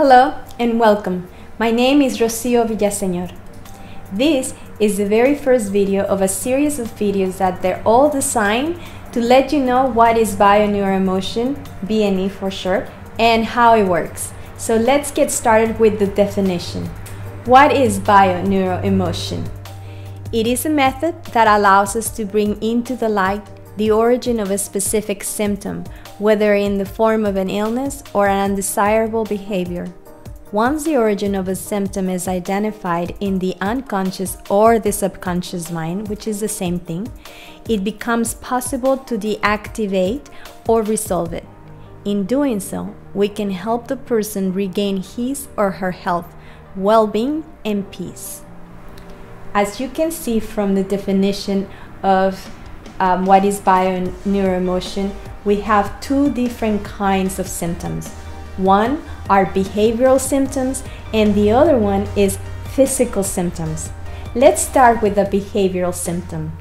Hello and welcome. My name is Rocío Villaseñor. This is the very first video of a series of videos that they're all designed to let you know what is bio-neuroemotion, BNE for short, and how it works. So let's get started with the definition. What is bio-neuroemotion? It is a method that allows us to bring into the light the origin of a specific symptom, whether in the form of an illness or an undesirable behavior. Once the origin of a symptom is identified in the unconscious or the subconscious mind, which is the same thing, it becomes possible to deactivate or resolve it. In doing so, we can help the person regain his or her health, well-being, and peace. As you can see from the definition of what is bio-neuroemotion, we have two different kinds of symptoms. One are behavioral symptoms and the other one is physical symptoms. Let's start with the behavioral symptom.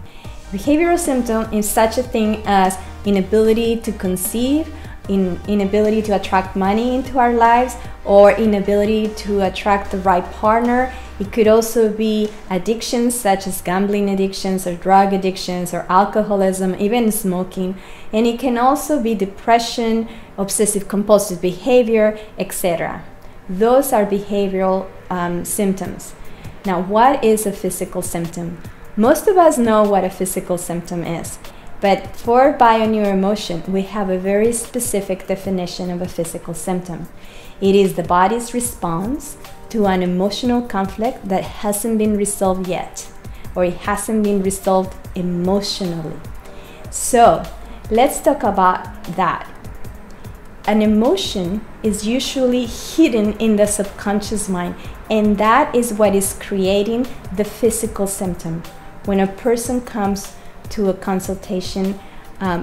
Behavioral symptom is such a thing as inability to conceive, inability to attract money into our lives, or inability to attract the right partner. It could also be addictions such as gambling addictions or drug addictions or alcoholism, even smoking. And it can also be depression, obsessive compulsive behavior, etc. Those are behavioral symptoms. Now, what is a physical symptom? Most of us know what a physical symptom is. But for bio-neuroemotion, we have a very specific definition of a physical symptom. It is the body's response to an emotional conflict that hasn't been resolved yet, or it hasn't been resolved emotionally. So let's talk about that. An emotion is usually hidden in the subconscious mind, and that is what is creating the physical symptom. When a person comes to a consultation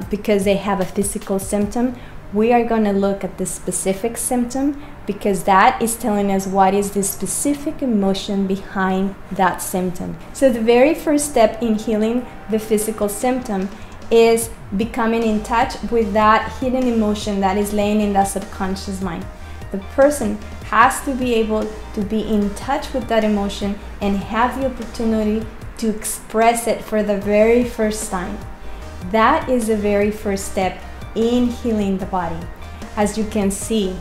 because they have a physical symptom, we are going to look at the specific symptom because that is telling us what is the specific emotion behind that symptom. So the very first step in healing the physical symptom is becoming in touch with that hidden emotion that is laying in the subconscious mind. The person has to be able to be in touch with that emotion and have the opportunity to express it for the very first time. That is the very first step in healing the body. As you can see,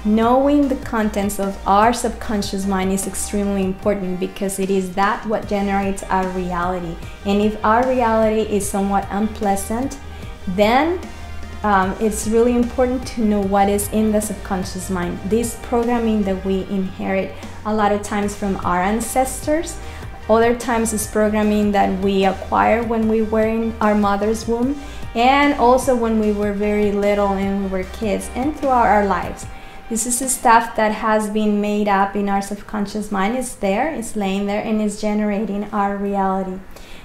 knowing the contents of our subconscious mind is extremely important because it is that what generates our reality. And if our reality is somewhat unpleasant, then it's really important to know what is in the subconscious mind. This programming that we inherit a lot of times from our ancestors, other times it's programming that we acquire when we were in our mother's womb, and also when we were very little and we were kids and throughout our lives. This is the stuff that has been made up in our subconscious mind. It's there, it's laying there, and it's generating our reality.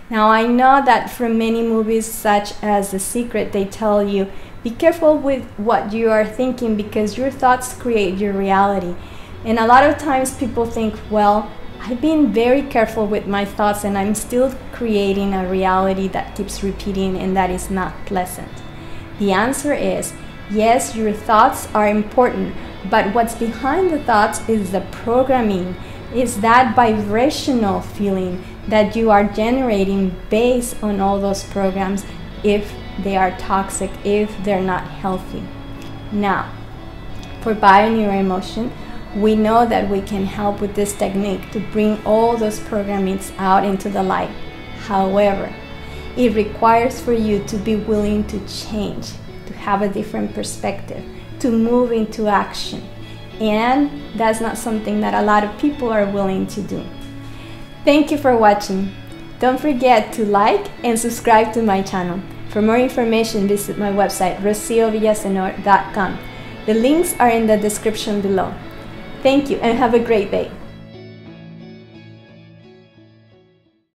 Now, I know that from many movies such as The Secret, they tell you, be careful with what you are thinking because your thoughts create your reality. And a lot of times people think, well, I've been very careful with my thoughts and I'm still creating a reality that keeps repeating and that is not pleasant. The answer is, yes, your thoughts are important, but what's behind the thoughts is the programming, is that vibrational feeling that you are generating based on all those programs if they are toxic, if they're not healthy. Now, for bio-neuroemotion, we know that we can help with this technique to bring all those programmings out into the light. However, it requires for you to be willing to change, to have a different perspective, to move into action. And that's not something that a lot of people are willing to do. Thank you for watching. Don't forget to like and subscribe to my channel. For more information, visit my website, rociovillasenor.com. The links are in the description below. Thank you and have a great day.